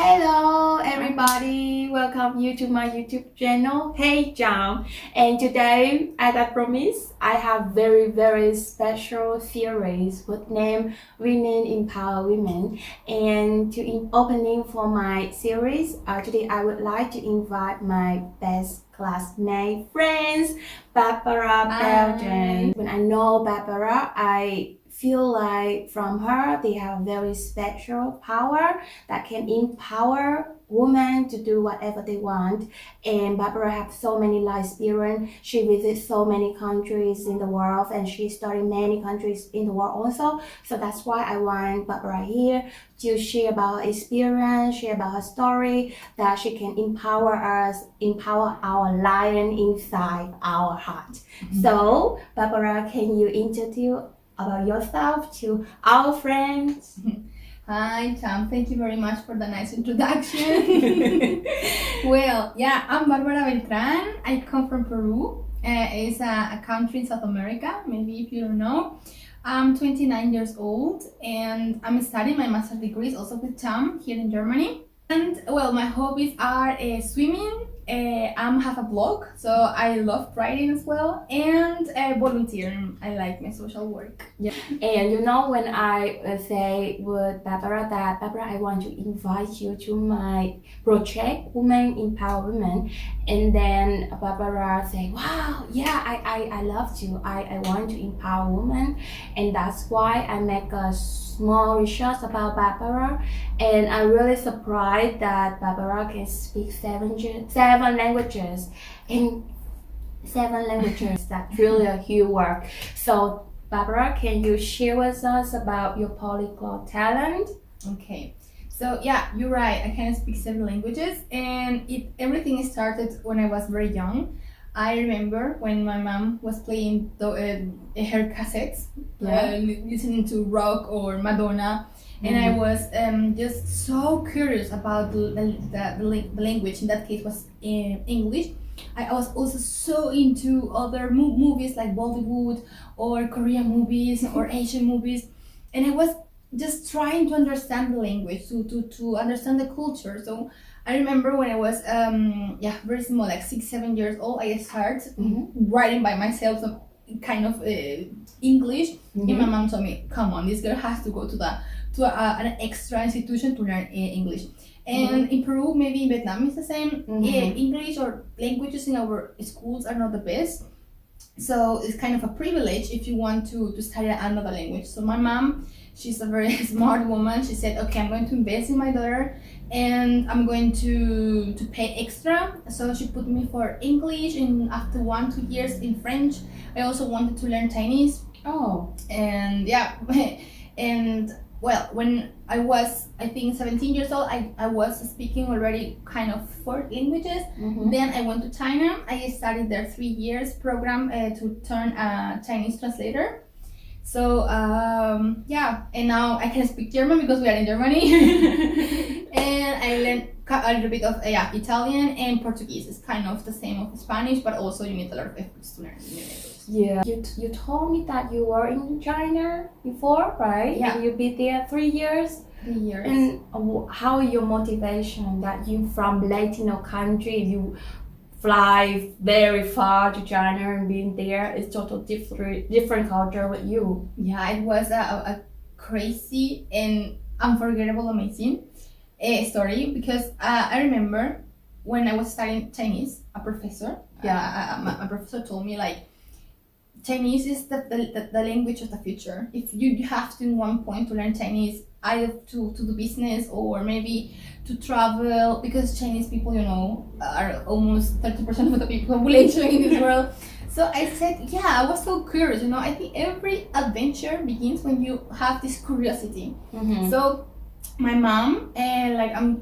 Hello everybody, welcome you to my YouTube channel. Hey John, and today as I promised, I have very special series with name Women Empower Women. And to opening for my series, today I would like to invite my best classmate friends, Barbara Belgian. When I know Barbara, I feel like from her they have very special power that can empower women to do whatever they want. And Barbara has so many life experience. She visits so many countries in the world, and she studied many countries in the world also. So that's why I want Barbara here to share about her experience, share about her story, that she can empower us, empower our lion inside our heart. So Barbara, can you introduce about yourself to our friends? Hi, Cham. Thank you very much for the nice introduction. Well, yeah, I'm Barbara Beltran. I come from Peru. It's a country in South America, maybe if you don't know. I'm 29 years old and I'm studying my master's degrees also with Cham here in Germany. And well, my hobbies are swimming. I have a blog, so I love writing as well, and volunteering. I like my social work. Yeah. And you know, when I say with Barbara that Barbara, I want to invite you to my project, Women Empower Women, and then Barbara say, wow, yeah, I love to. I want to empower women, and that's why I make a small research about Barbara, and I'm really surprised that Barbara can speak seven languages. In 7 languages, that's really a huge work. So Barbara, can you share with us about your polyglot talent? Okay. So yeah, you're right. I can speak 7 languages, and everything started when I was very young. I remember when my mom was playing her cassettes, listening to rock or Madonna, and I was just so curious about the language. In that case, was English. I was also so into other movies like Bollywood or Korean movies or Asian movies, and I was just trying to understand the language, to understand the culture. So I remember when I was very small, like 6-7 years old, I started writing by myself some kind of English, and my mom told me, "Come on, this girl has to go to an extra institution to learn English." And in Peru, maybe in Vietnam, it's the same. English or languages in our schools are not the best, so it's kind of a privilege if you want to study another language. So my mom, she's a very smart woman. She said, okay, I'm going to invest in my daughter and I'm going to pay extra. So she put me for English, and after 1-2 years in French. I also wanted to learn Chinese. Oh. And yeah, and well, when I was, I think, 17 years old, I was speaking already kind of 4 languages. Then I went to China. I studied there 3 years program to turn a Chinese translator. So and now I can speak German because we are in Germany. And I learned a little bit of Italian and Portuguese. It's kind of the same of Spanish, but also you need a lot of efforts to learn new languages. Yeah, you told me that you were in China before, right? Yeah. And you been there 3 years. 3 years. And how your motivation that you from Latino country, you fly very far to China and being there is totally different culture with you. Yeah, it was a crazy and unforgettable, amazing story, because I remember when I was studying Chinese, a professor, a professor told me, like, Chinese is the language of the future. If you have to, in one point, to learn Chinese, either to do business or maybe to travel, because Chinese people, you know, are almost 30% of the population in this world. So I said, yeah, I was so curious, you know. I think every adventure begins when you have this curiosity. So my mom, I'm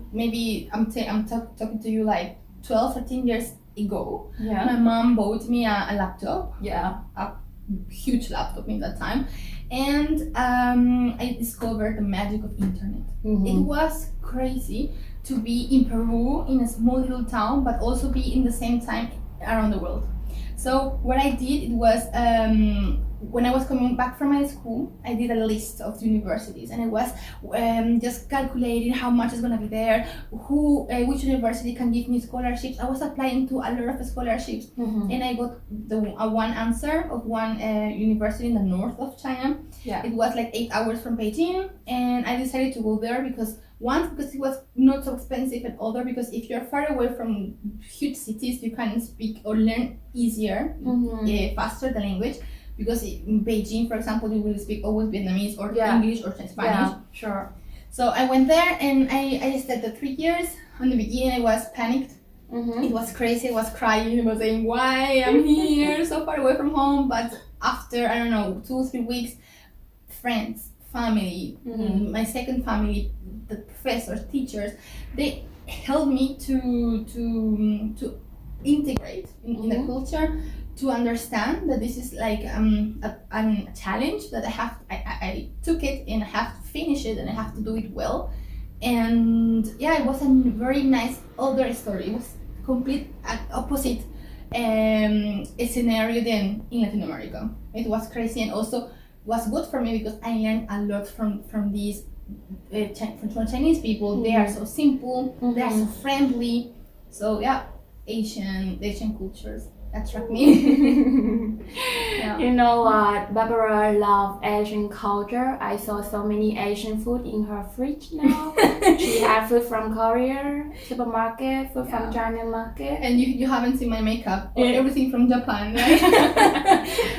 talking to you like 12-13 years ago. Yeah. My mom bought me a laptop. Yeah. A huge laptop in that time, and I discovered the magic of internet. It was crazy to be in Peru, in a small little town, but also be in the same time around the world. So what I did, it was when I was coming back from my school, I did a list of universities, and I was just calculating how much is gonna be there, which university can give me scholarships. I was applying to a lot of scholarships, and I got the one answer of one university in the north of China. Yeah. It was like 8 hours from Beijing, and I decided to go there because it was not so expensive, and other because if you're far away from huge cities, you can speak or learn easier, faster the language. Because in Beijing, for example, you will speak always Vietnamese or English or Spanish. Yeah, sure. So I went there and I stayed there 3 years. In the beginning, I was panicked. It was crazy. I was crying. I was saying, why I'm here so far away from home? But after, I don't know, 2-3 weeks, friends, family, my second family, the professors, teachers, they helped me to integrate in the culture, to understand that this is like a challenge that I took it and I have to finish it and I have to do it well. And yeah, it was a very nice other story. It was complete opposite scenario than in Latin America. It was crazy and also was good for me because I learned a lot from these from Chinese people. They are so simple, they are so friendly. So yeah, Asian cultures attract me. Yeah. You know what? Barbara loves Asian culture. I saw so many Asian food in her fridge now. She has food from Korea supermarket, food from China market. And you haven't seen my makeup. Everything from Japan, right?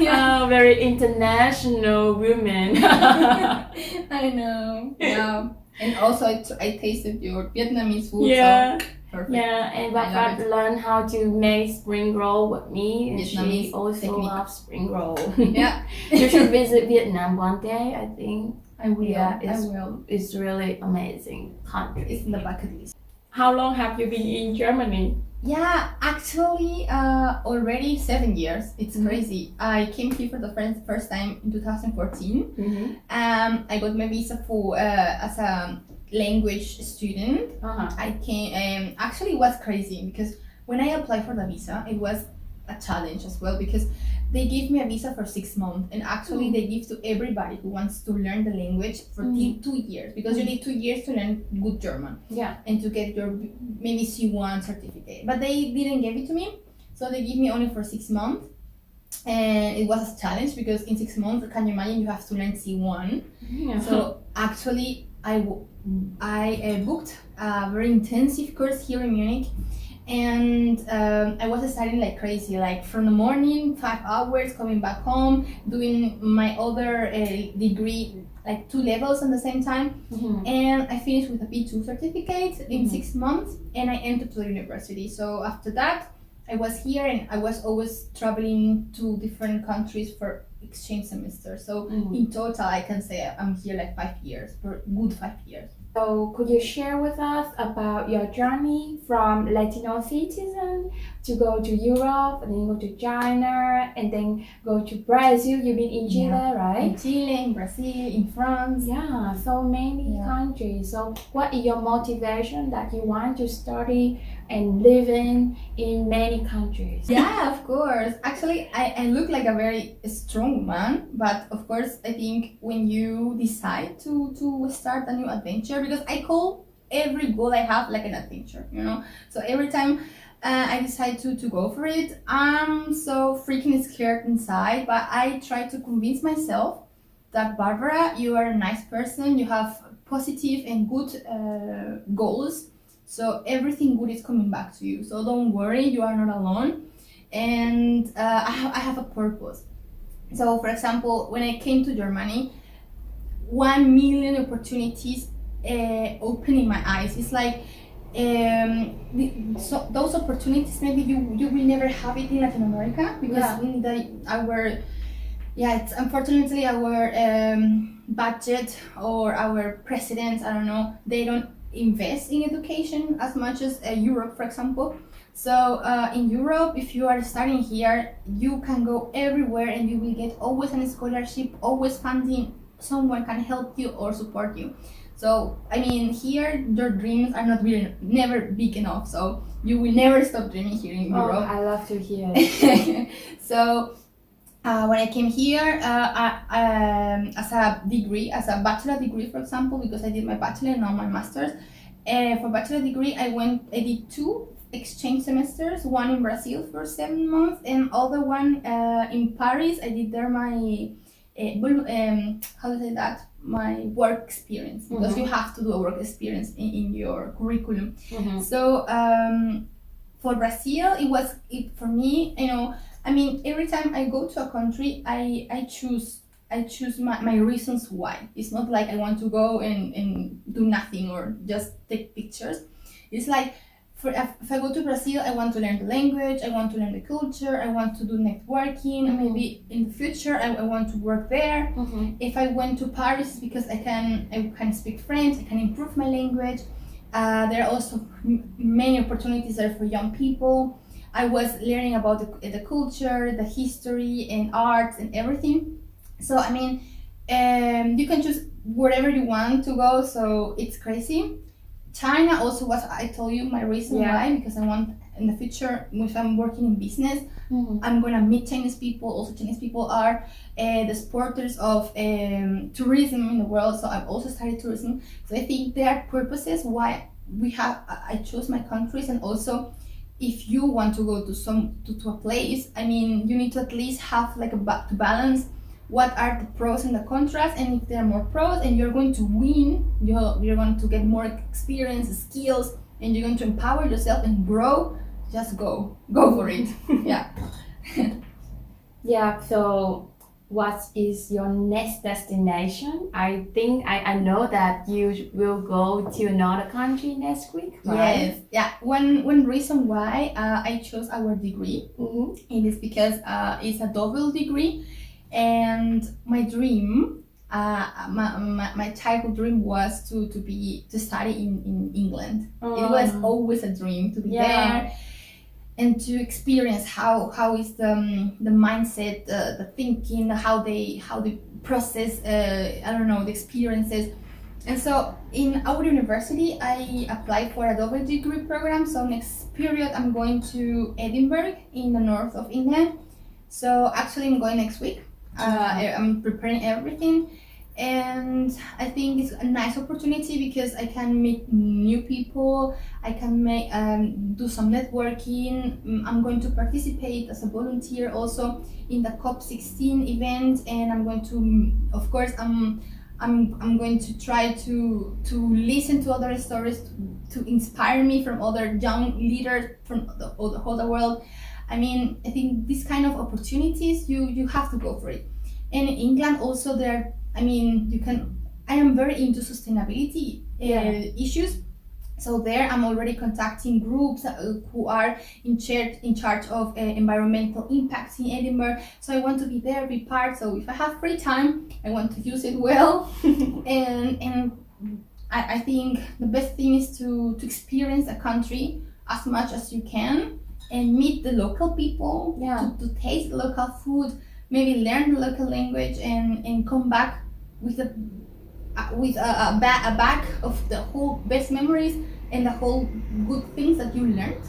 Oh, very international woman. I know. Yeah. And also I tasted your Vietnamese food. Yeah. So perfect. Yeah, and Barbara learned how to make spring roll with me, and Vietnamese she also technique. loves spring roll. Yeah. You should visit Vietnam one day, I think. I will. Yeah, I will. It's really amazing country. It's in the bucket list. How long have you been in Germany? Yeah, actually, already 7 years. It's crazy. I came here for the first time in 2014. I got my visa for as a language student. I came. Actually, it was crazy because when I applied for the visa, it was a challenge as well because they give me a visa for 6 months, and actually they give to everybody who wants to learn the language for 2 years because you need 2 years to learn good German. Yeah. And to get your maybe C1 certificate. But they didn't give it to me, so they give me only for 6 months. And it was a challenge because in 6 months, can you imagine, you have to learn C1. Yeah. So actually, I booked a very intensive course here in Munich. And I was studying like crazy, like from the morning, 5 hours, coming back home, doing my other degree, like 2 levels at the same time. And I finished with a B2 certificate in 6 months, and I entered to the university. So after that, I was here, and I was always traveling to different countries for exchange semester. So in total, I can say I'm here like 5 years, for good 5 years. So could you share with us about your journey from Latino citizen to go to Europe and then go to China and then go to Brazil? You've been in Chile, right? In Chile, in Brazil, in France. Yeah, so many countries. So what is your motivation that you want to study and live in many countries? Yeah, of course. Actually, I look like a very strong man, but of course, I think when you decide to start a new adventure, because I call every goal I have like an adventure, you know? So every time I decide to go for it, I'm so freaking scared inside, but I try to convince myself that, Barbara, you are a nice person, you have positive and good goals, so everything good is coming back to you. So don't worry, you are not alone, and I have a purpose. So for example, when I came to Germany, 1 million opportunities open in my eyes. It's like so those opportunities maybe you will never have it in Latin America because it's unfortunately our budget or our presidents, I don't know, they don't invest in education as much as Europe, for example. So in Europe, if you are studying here, you can go everywhere and you will get always a scholarship, always funding. Someone can help you or support you. So I mean, here your dreams are never big enough. So you will never stop dreaming here in Europe. I love to hear it. So When I came here, as a degree, as a bachelor degree, for example, because I did my bachelor and now my master's. For bachelor degree, I did 2 exchange semesters, one in Brazil for 7 months, and other one in Paris. I did there my how to say that, my work experience, because you have to do a work experience in your curriculum. So for Brazil, for me, I mean, every time I go to a country, I choose my reasons why. It's not like I want to go and do nothing or just take pictures. It's like, if I go to Brazil, I want to learn the language, I want to learn the culture, I want to do networking, maybe in the future I want to work there. If I went to Paris, it's because I can speak French, I can improve my language. There are also many opportunities there for young people. I was learning about the culture, the history and arts and everything. So I mean, you can choose wherever you want to go, so it's crazy. China also was, I told you my reason why, because I want in the future, if I'm working in business, I'm gonna meet Chinese people. Also, Chinese people are the supporters of tourism in the world, so I've also studied tourism. So I think there are purposes why I chose my countries. And also, if you want to go to a place, I mean, you need to at least have like to balance what are the pros and the contras, and if there are more pros and you're going to win, you're going to get more experience, skills, and you're going to empower yourself and grow, just go for it. Yeah, so what is your next destination? I think I know that you will go to another country next week, right? Yes, one reason why I chose our degree, it is because it's a double degree. And my dream, my childhood dream was to study in England. It was always a dream to be there and to experience how is the mindset, the thinking, how they process, I don't know, the experiences. And so in our university, I applied for a double degree program. So next period, I'm going to Edinburgh in the north of England. So actually, I'm going next week. I'm preparing everything, and I think it's a nice opportunity because I can meet new people. I can do some networking. I'm going to participate as a volunteer also in the COP16 event, and I'm going to, of course, I'm going to try to listen to other stories to inspire me from other young leaders from the whole world. I mean, I think these kind of opportunities, you have to go for it. And in England also I am very into sustainability issues. So there I'm already contacting groups who are in charge of environmental impacts in Edinburgh. So I want to be there, be part. So if I have free time, I want to use it well. and I think the best thing is to experience a country as much as you can, and meet the local people, to taste the local food, maybe learn the local language, and come back with a bag of the whole best memories and the whole good things that you learned.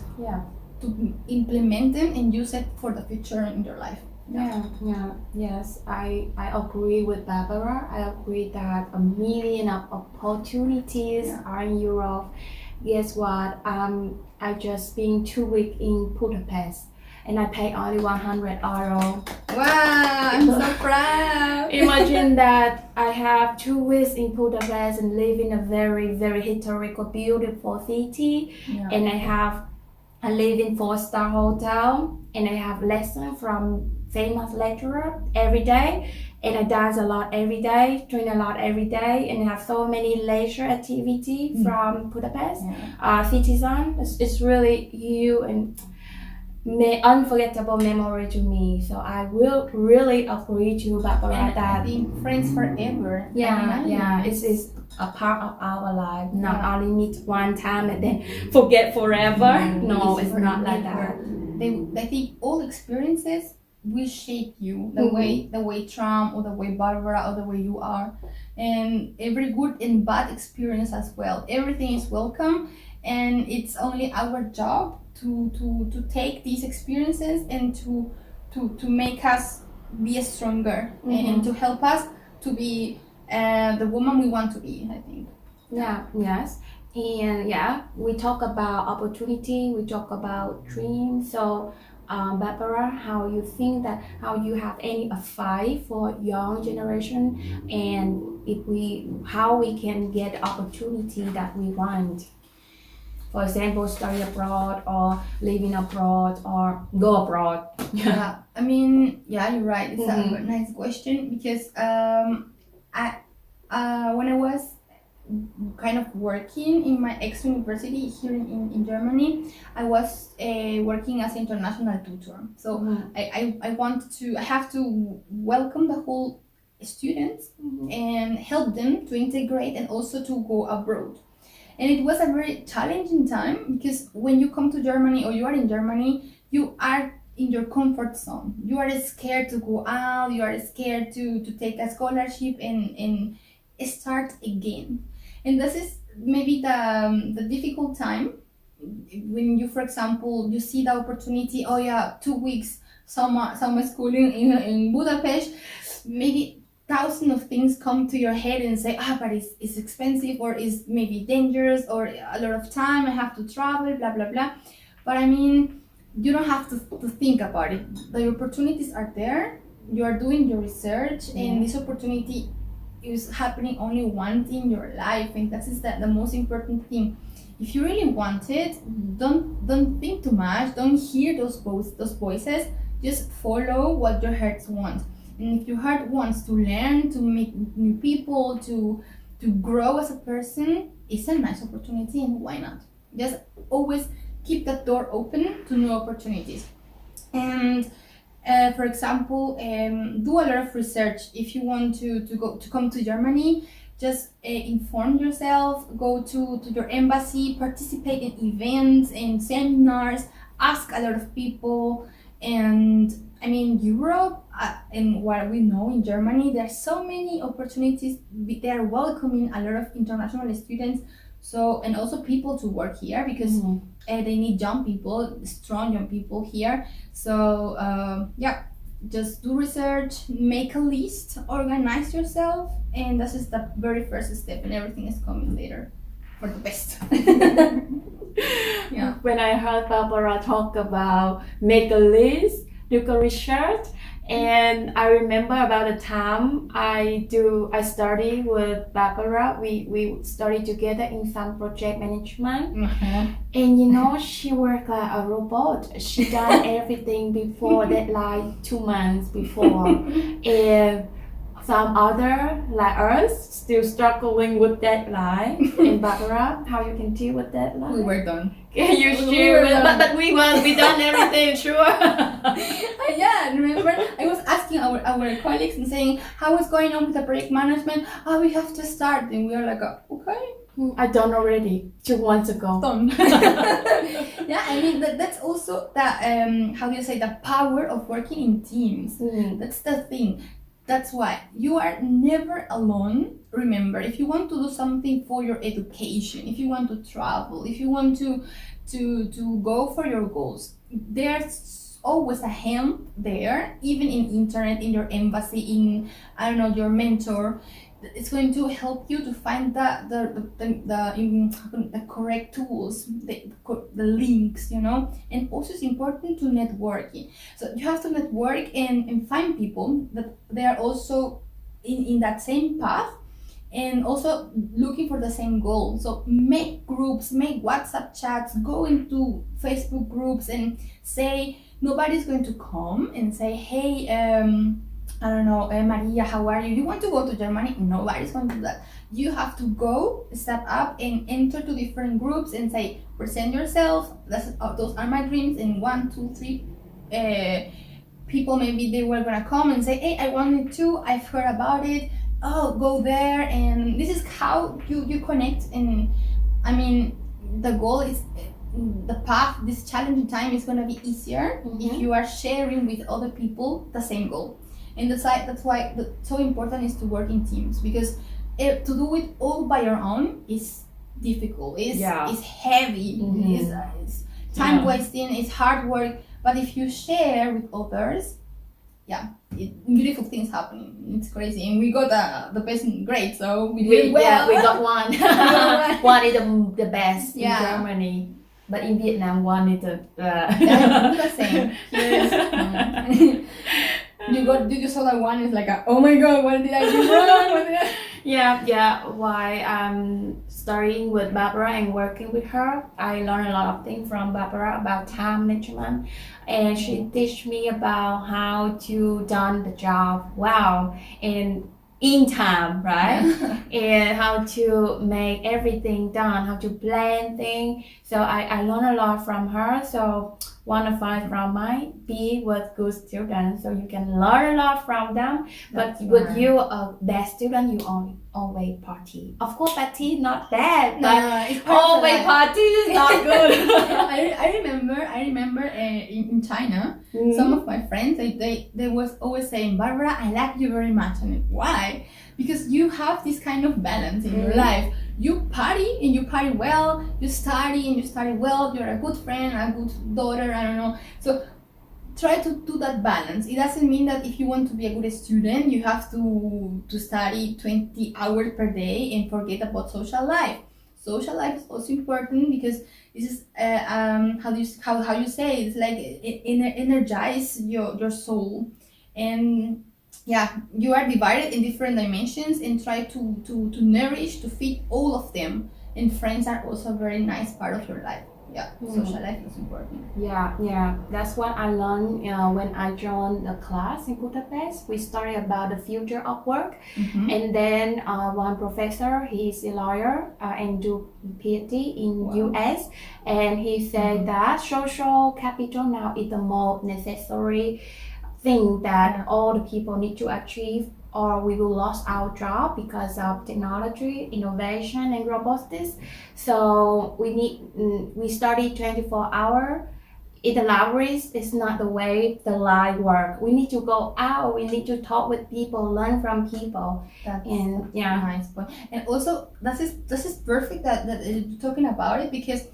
To implement them and use it for the future in your life. Yes, I agree with Barbara. I agree that a million of opportunities are in Europe. Guess what? I just been 2 weeks in Budapest, and I pay only €100. Wow, I'm so proud. Imagine that I have 2 weeks in Budapest and live in a very, very historical, beautiful city, and I live in 4-star hotel, and I have lessons from famous lecturer every day, and I dance a lot every day, train a lot every day, and I have so many leisure activity from Budapest. Citizen, it's really huge and unforgettable memory to me. So I will really agree to Barbara that I think friends forever. It's a part of our life. Not only meet one time and then forget forever. No, it's not like that. I think all experiences will shape you the way Trump or the way Barbara or the way you are, and every good and bad experience as well. Everything is welcome, and it's only our job to take these experiences and to make us be stronger and to help us to be the woman we want to be, I think. Yes. And we talk about opportunity, we talk about dreams. So, Barbara, how you think that how you have any advice for young generation, and how we can get opportunity that we want? For example, study abroad or living abroad or go abroad. Yeah, I mean, yeah, you're right. It's a nice question because when I was kind of working in my ex-university here in Germany, I was working as an international tutor. So I have to welcome the whole students and help them to integrate and also to go abroad. And it was a very challenging time because when you come to Germany or you are in Germany, you are in your comfort zone. You are scared to go out, you are scared to take a scholarship and start again. And this is maybe the difficult time when you, for example, you see the opportunity, 2 weeks summer schooling in Budapest, maybe thousands of things come to your head and say, but it's expensive or it's maybe dangerous or a lot of time, I have to travel, blah, blah, blah. But I mean, you don't have to think about it. The opportunities are there, you are doing your research and this opportunity is happening only once in your life, and that is the most important thing. If you really want it, don't think too much, don't hear those voices, just follow what your heart wants. And if your heart wants to learn, to meet new people, to grow as a person, it's a nice opportunity, and why not? Just always keep that door open to new opportunities. And for example, do a lot of research. If you want to come to Germany, just inform yourself, go to your embassy, participate in events and seminars, ask a lot of people. And I mean, Europe and what we know in Germany, there are so many opportunities. They are welcoming a lot of international students. So, and also people to work here because they need young people, strong young people here. So, just do research, make a list, organize yourself, and this is the very first step, and everything is coming later for the best. When I heard Barbara talk about make a list, do a research, and I remember about the time I study with Barbara. We studied together in some project management, and she worked like a robot. She done everything before deadline 2 months before, and some other like us still struggling with deadline. And Barbara, how you can deal with deadline? We were done. Can you share with us? But we done everything, sure. Remember, I was asking our colleagues and saying, how is going on with the project management? We have to start. And we are like, okay. I done already 2 months ago. Done. I mean, that's also the power of working in teams. That's the thing. That's why you are never alone. Remember, if you want to do something for your education, if you want to travel, if you want to go for your goals, there's always a hand there, even in internet, in your embassy, in your mentor. It's going to help you to find the correct tools, the links, and also it's important to networking. So you have to network and find people that they are also in that same path and also looking for the same goal. So make groups, make WhatsApp chats, go into Facebook groups and say, nobody's going to come and say, hey, Maria, how are you? You want to go to Germany? Nobody's going to do that. You have to go, step up and enter to different groups and say, present yourself. Those are my dreams. And 1, 2, 3 people, maybe they were going to come and say, hey, I wanted to, I've heard about it. Go there. And this is how you connect. And I mean, the goal is the path, this challenging time is going to be easier if you are sharing with other people the same goal. And that's why so important is to work in teams, because to do it all by your own is difficult. It's heavy. It's time wasting. It's hard work. But if you share with others, beautiful things happening. It's crazy, and we got the best grade, so we did well. Yeah, we got one. got One is the best Yeah. in Germany, but in Vietnam, one is the. Yeah, do the same. Yes. You saw that one is like oh my god, what did I do wrong? What did I... Yeah. While I'm studying with Barbara and working with her, I learned a lot of things from Barbara about time management, and she teach me about how to done the job well and in time, right? And how to make everything done, how to plan things. So I learned a lot from her. So one advice from my be with good students, so you can learn a lot from them. That's But with right. you, a bad student, you always party. Of course, party not bad, but No, it's part of the always life. party is not good. I remember in China, some of my friends they was always saying, Barbara, I like you very much. And why? Because you have this kind of balance in your life. You party and you party well, you study and you study well, you're a good friend, a good daughter, I don't know. So try to do that balance. It doesn't mean that if you want to be a good student, you have to study 20 hours per day and forget about social life. Social life is also important because this is how you say it's like energize your soul, and you are divided in different dimensions and try to nourish to feed all of them. And friends are also a very nice part of your life. Social life is important. Yeah. That's what I learned when I joined the class in Budapest. We studied about the future of work, and then one professor, he's a lawyer and do PhD in US, and he said that social capital now is the most necessary thing that all the people need to achieve, or we will lose our job because of technology, innovation, and robotics. So we study 24 hours in the libraries. It's not the way the life work. We need to go out. We need to talk with people, learn from people. That's And a nice point. And also, this is perfect that you're talking about it, because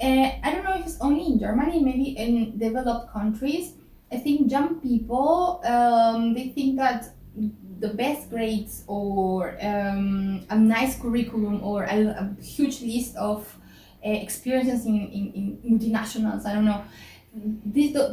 I don't know if it's only in Germany, maybe in developed countries. I think young people they think that the best grades or a nice curriculum or a huge list of experiences in multinationals, I don't know,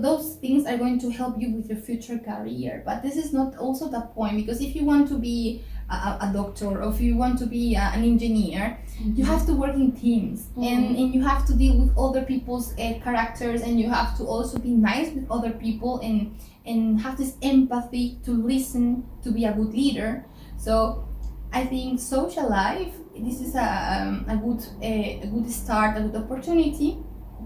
those things are going to help you with your future career. But this is not also the point, because if you want to be a doctor, or if you want to be an engineer, you have to work in teams, and you have to deal with other people's characters, and you have to also be nice with other people and have this empathy to listen, to be a good leader. So I think social life, this is a good start, a good opportunity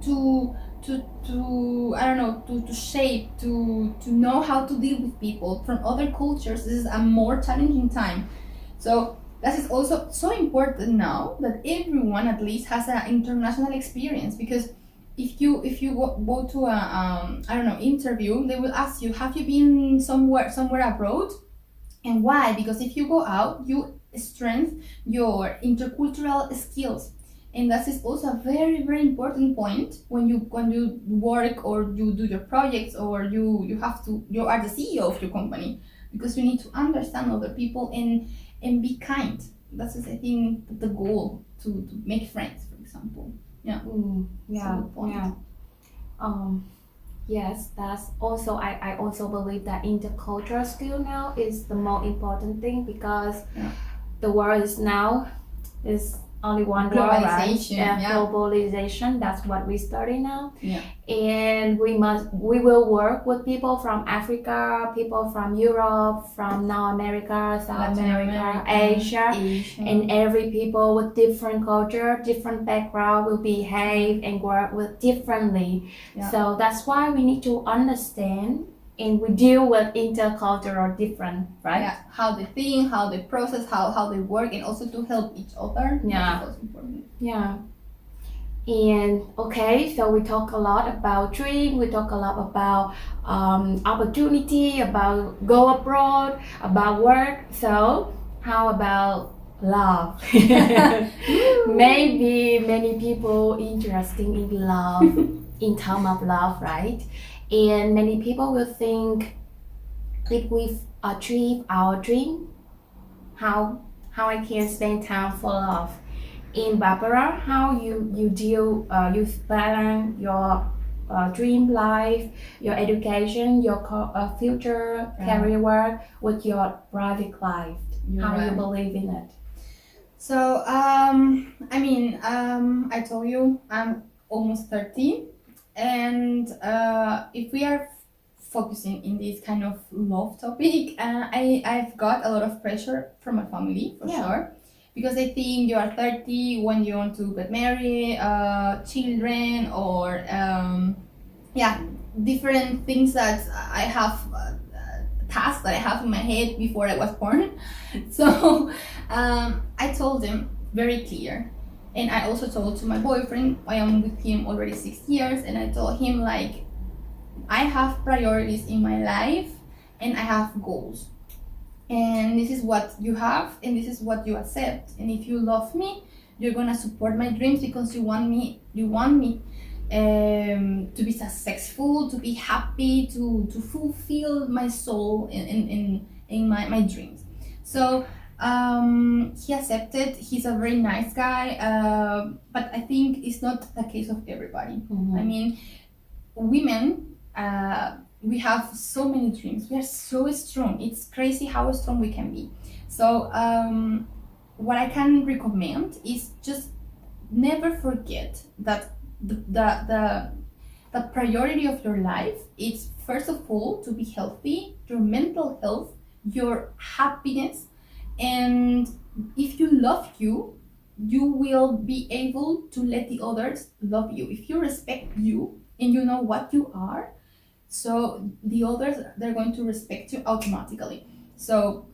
to I don't know, to shape, to know how to deal with people from other cultures. This is a more challenging time. So that is also so important now that everyone at least has an international experience, because if you go to a I don't know, interview, they will ask you, have you been somewhere abroad, and why? Because if you go out, you strengthen your intercultural skills. And that is also a very, very important point when you work or you do your projects, or you are the CEO of your company, because you need to understand other people and be kind. That is, I think, the goal, to make friends, for example. Yeah. Yes, that's also, I also believe that intercultural skill now is the most important thing, because the world is now is only one world, right? Globalization, that's what we study now. And we will work with people from Africa, people from Europe, from North America, South America, Asia, and every people with different culture, different background will behave and work with differently. So that's why we need to understand, and we deal with intercultural different, right? How they think, how they process, how they work, and also to help each other. That's also important. And okay, so we talk a lot about dream, we talk a lot about opportunity, about go abroad, about work. So how about love? Maybe many people interested in love, in terms of love, right? And many people will think if we achieve our dream, how I can spend time for love. In Barbara, how you deal, you balance your dream life, your education, your future career work with your private life. How you believe in it? So, I told you I'm almost 30, and if we are focusing in this kind of love topic, I've got a lot of pressure from my family for sure, because I think you are 30 when you want to get married, children, or different things that I have. Tasks that I have in my head before I was born. So I told them very clear, and I also told to my boyfriend. I am with him already 6 years, and I told him like I have priorities in my life and I have goals, and this is what you have and this is what you accept. And if you love me, you're gonna support my dreams because you want me to be successful, to be happy, to fulfill my soul in my dreams. So he accepted. He's a very nice guy, but I think it's not the case of everybody. I mean, women, we have so many dreams. We are so strong. It's crazy how strong we can be. So what I can recommend is just never forget that the priority of your life is first of all to be healthy, your mental health, your happiness. And if you love you, you will be able to let the others love you. If you respect you and you know what you are, so the others, they're going to respect you automatically. So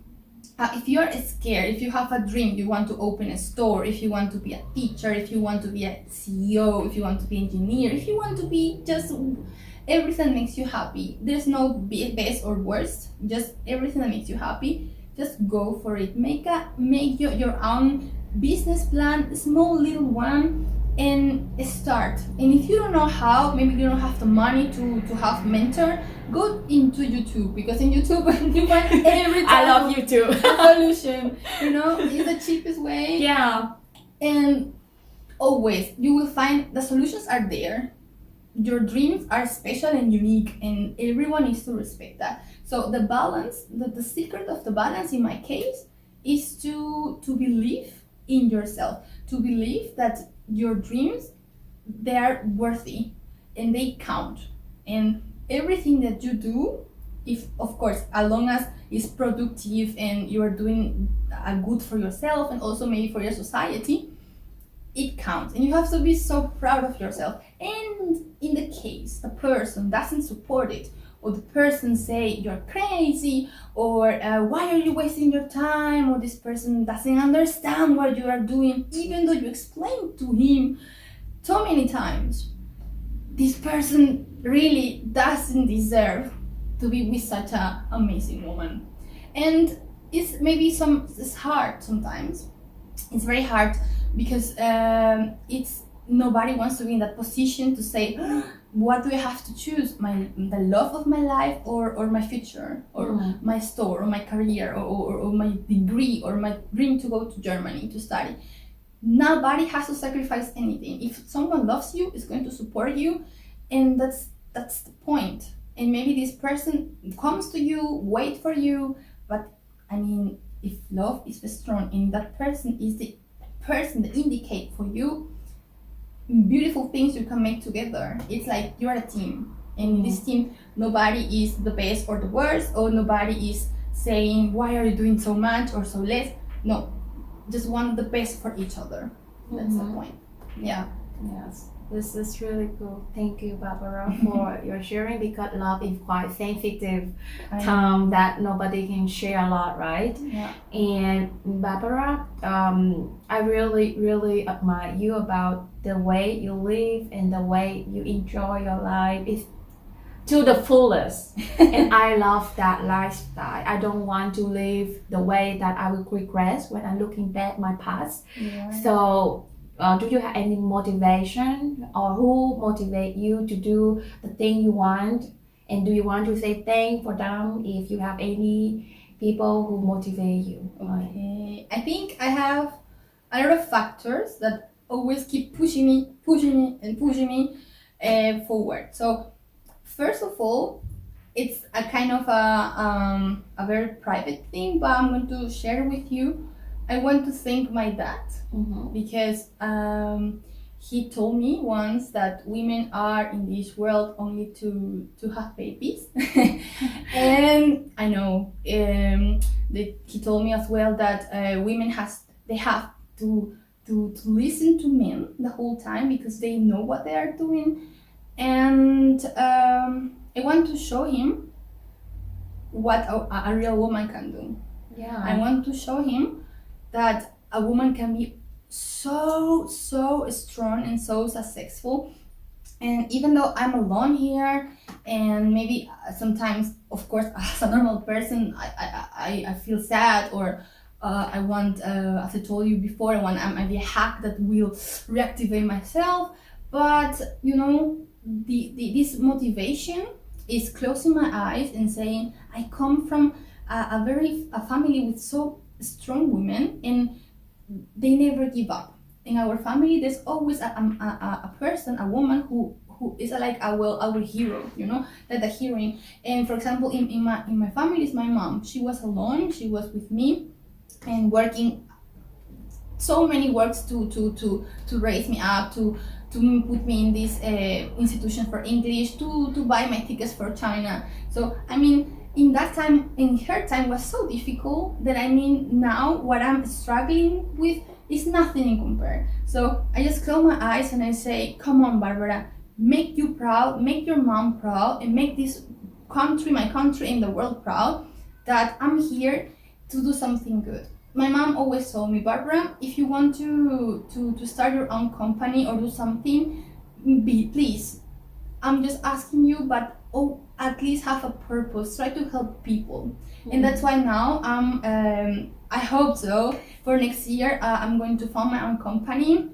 if you're scared, if you have a dream, you want to open a store, if you want to be a teacher, if you want to be a CEO, if you want to be an engineer, if you want to be just everything makes you happy, there's no best or worst, just everything that makes you happy, just go for it. Make your own business plan, small little one, and start. And if you don't know how, maybe you don't have the money to have mentor, go into YouTube, because in YouTube you find every I love YouTube. solution. It's the cheapest way. Yeah. And always you will find the solutions are there. Your dreams are special and unique, and everyone needs to respect that. So the balance, the secret of the balance in my case is to believe in yourself, to believe that your dreams, they are worthy and they count. And everything that you do, if of course, as long as it's productive and you are doing a good for yourself and also maybe for your society, it counts. And you have to be so proud of yourself. And in the case the person doesn't support it, or the person say you're crazy, or why are you wasting your time, or this person doesn't understand what you are doing, even though you explained to him so many times, this person really doesn't deserve to be with such an amazing woman. And it's hard sometimes. It's very hard because nobody wants to be in that position to say, what do I have to choose? The love of my life, or my future, or my store, or my career, or my degree, or my dream to go to Germany to study. Nobody has to sacrifice anything. If someone loves you, is going to support you, and that's the point. And maybe this person comes to you, wait for you, but I mean, if love is strong and that person is the person that indicate for you, beautiful things you can make together. It's like you're a team, and in this team nobody is the best or the worst, or nobody is saying why are you doing so much or so less. No, just want the best for each other. That's the point. Yeah. Yes, this is really cool. Thank you, Barbara, for your sharing, because love is quite sensitive term that nobody can share a lot, right? Yeah. And Barbara, I really, really admire you about the way you live and the way you enjoy your life. It's to the fullest. And I love that lifestyle. I don't want to live the way that I will regret when I'm looking back my past. Yeah. So do you have any motivation, or who motivate you to do the thing you want And do you want to say thanks for them if you have any people who motivate you? Okay. I think I have a lot of factors that always keep pushing me forward. So first of all, it's a kind of a very private thing, but I'm going to share with you. I want to thank my dad because he told me once that women are in this world only to have babies. And I know he told me as well that women have to listen to men the whole time because they know what they are doing. And I want to show him what a real woman can do. Yeah. I want to show him that a woman can be so strong and so successful. And even though I'm alone here, and maybe sometimes, of course, as a normal person, I feel sad, or I want, as I told you before, I want maybe a hack that will reactivate myself. But you know, this motivation is closing my eyes and saying, I come from a family with so strong women, and they never give up. In our family, there's always a person, a woman who is like our hero, you know, like the heroine. And for example, in my family is my mom. She was alone. She was with me, and working so many works to raise me up, to put me in this institution for English, to buy my tickets for China. So I mean, in her time was so difficult that I mean, now what I'm struggling with is nothing in compare. So I just close my eyes and I say, come on, Barbara, make you proud, make your mom proud, and make this country, my country, and the world proud that I'm here to do something good. My mom always told me, Barbara, if you want to start your own company or do something, please, I'm just asking you, but at least have a purpose. Try to help people. And that's why now I hope so. For next year, I'm going to found my own company,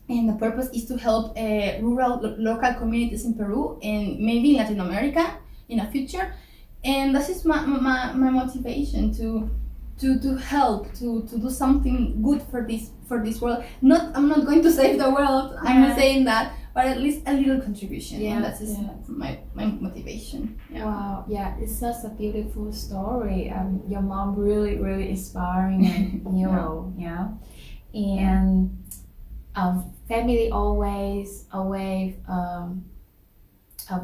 and the purpose is to help rural local communities in Peru and maybe in Latin America in the future. And this is my motivation to help, to do something good for this world. I'm not going to save the world. I'm not saying that, but at least a little contribution. And that's my motivation. Yeah. Wow, yeah, it's such a beautiful story. Your mom really inspiring and hero. Yeah. And family always a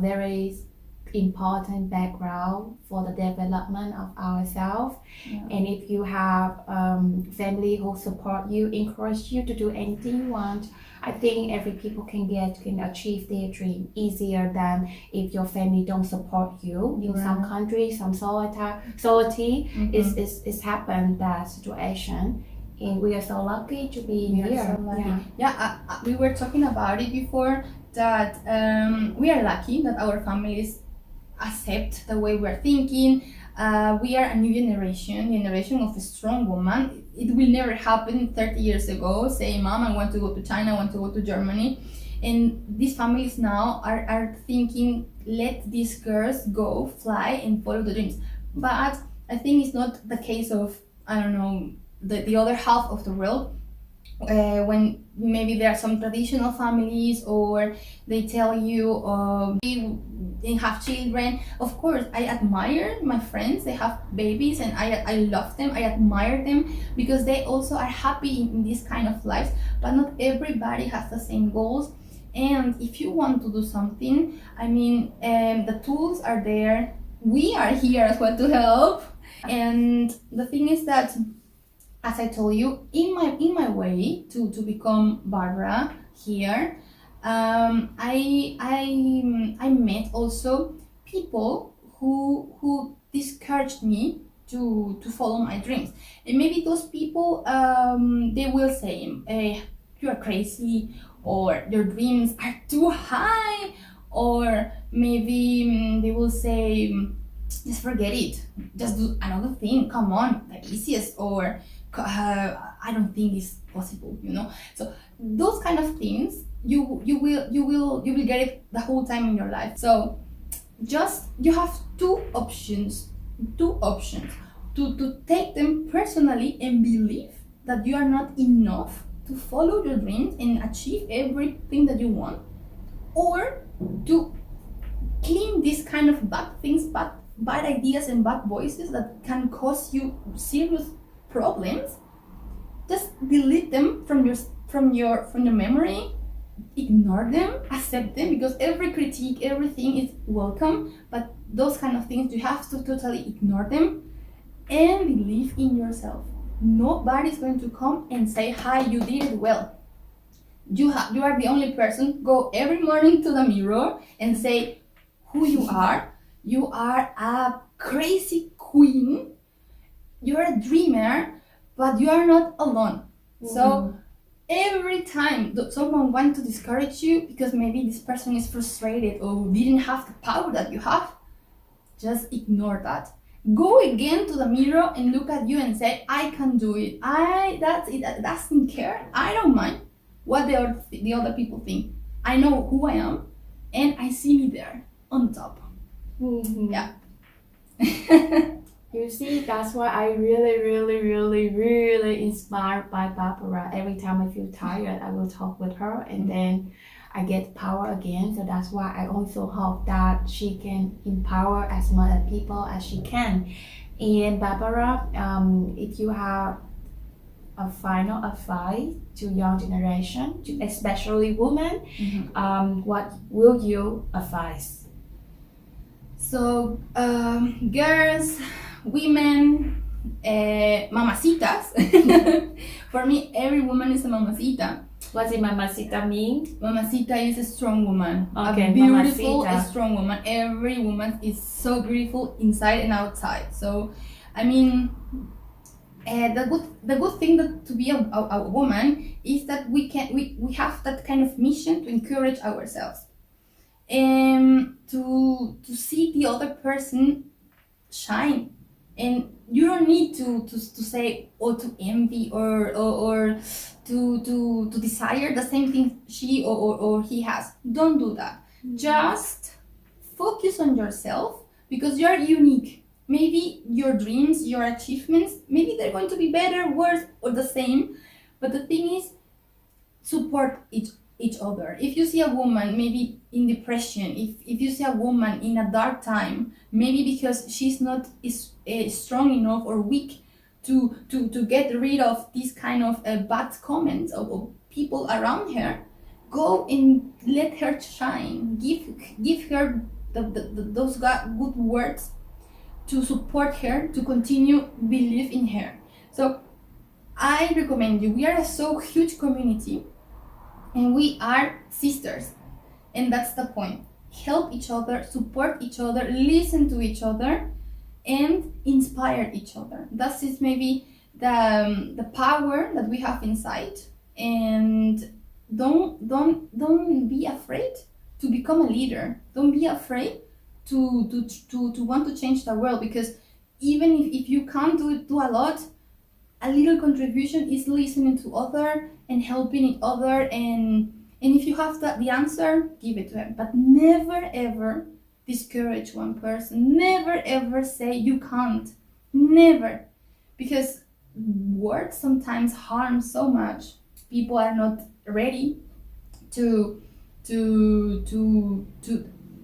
very important background for the development of ourselves. And if you have family who support you, encourage you to do anything you want, I think every people can achieve their dream easier than if your family don't support you. In some countries, some society is happened that situation, and we are so lucky to be here. We were talking about it before, that we are lucky that our families accept the way we're thinking. We are a new generation of a strong woman. It will never happen 30 years ago, say, Mom, I want to go to China, I want to go to Germany. And these families now are thinking, let these girls go, fly, and follow the dreams. But I think it's not the case of, I don't know, the other half of the world. When maybe there are some traditional families, or they tell you they have children. Of course, I admire my friends, they have babies, and I love them, I admire them, because they also are happy in this kind of lives. But not everybody has the same goals. And if you want to do something, I mean, the tools are there. We are here as well to help. And the thing is that, as I told you, in my way to become Barbara here, I met also people who discouraged me to follow my dreams. And maybe those people, they will say, you are crazy, or your dreams are too high, or maybe they will say, just forget it, just do another thing, come on, the easiest, or I don't think it's possible, you know. So those kind of things, you will get it the whole time in your life. So just you have two options to take them personally and believe that you are not enough to follow your dreams and achieve everything that you want, or to clean this kind of bad things, bad ideas and bad voices that can cause you serious problems. Just delete them from your memory, ignore them, accept them, because every critique, everything is welcome, but those kind of things you have to totally ignore them and believe in yourself. Nobody's going to come and say, hi, you did it well. You are the only person. Go every morning to the mirror and say who you are. You are a crazy queen. You're a dreamer, but you are not alone. So every time that someone wants to discourage you because maybe this person is frustrated or didn't have the power that you have, just ignore that. Go again to the mirror and look at you and say, I can do it. That's it. I doesn't care. I don't mind what the other people think. I know who I am, and I see me there on top. Yeah. You see, that's why I really inspired by Barbara. Every time I feel tired, I will talk with her, and then I get power again. So that's why I also hope that she can empower as many people as she can. And Barbara, if you have a final advice to young generation, especially women, what will you advise? So, girls, women, mamacitas. For me, every woman is a mamacita. What does mamacita mean? Mamacita is a strong woman. Okay, a beautiful, mamacita. strong woman. Every woman is so beautiful inside and outside. So, I mean, the good thing that to be a woman is that we have that kind of mission to encourage ourselves, and to see the other person shine. And you don't need to say or to envy or to desire the same thing she or he has. Don't do that. Just focus on yourself, because you're unique. Maybe your dreams, your achievements, maybe they're going to be better, worse, or the same. But the thing is, support each other. If you see a woman maybe in depression, if you see a woman in a dark time, maybe because she's not strong enough or weak to get rid of these kind of bad comments of people around her, go and let her shine. Give her those good words to support her, to continue believe in her. So I recommend you. We are a so huge community, and we are sisters, and that's the point. Help each other, support each other, listen to each other, and inspire each other. That is maybe the power that we have inside. And don't be afraid to become a leader. Don't be afraid to want to change the world, because even if you can't do a lot, a little contribution is listening to other and helping each other, and if you have the answer, give it to them. But never ever discourage one person. Never ever say you can't. Never. Because words sometimes harm so much. People are not ready to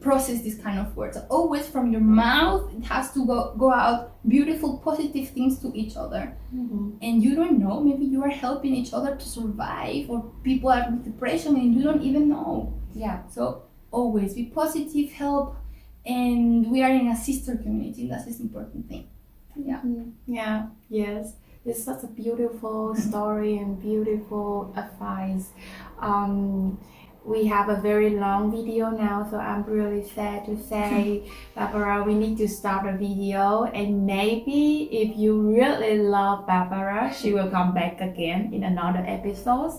process this kind of words. Always from your mouth, it has to go out beautiful, positive things to each other. And you don't know, maybe you are helping each other to survive, or people are with depression and you don't even know. Yeah. So always be positive, help, and we are in a sister community. That's the important thing. Yeah. Yeah. Yes. It's such a beautiful story and beautiful advice. We have a very long video now, so I'm really sad to say, Barbara, we need to start a video, and maybe if you really love Barbara, she will come back again in another episodes.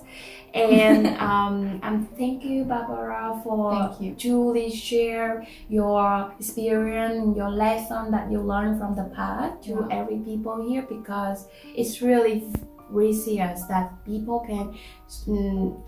And I'm thank you, Barbara, for truly share your experience, your lesson that you learned from the past to every people here, because it's really precious that people can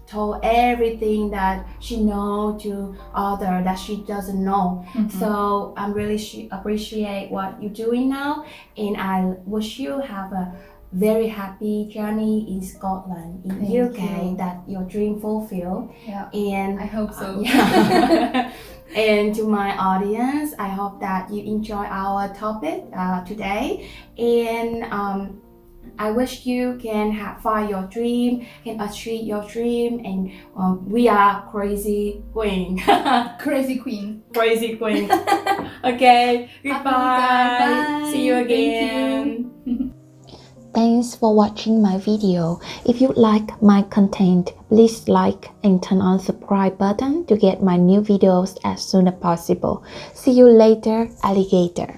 tell everything that she know to other that she doesn't know. So I'm really appreciate what you're doing now, and I wish you have a very happy journey in Scotland, in Thank UK, you. that your dream fulfilled. Yeah, And I hope so. yeah. And to my audience, I hope that you enjoy our topic today, and I wish you can find your dream, can achieve your dream, and we are crazy queen. Crazy queen. Crazy queen. Okay, goodbye. Bye. See you Thank again. you. Thanks for watching my video. If you like my content, please like and turn on subscribe button to get my new videos as soon as possible. See you later, alligator.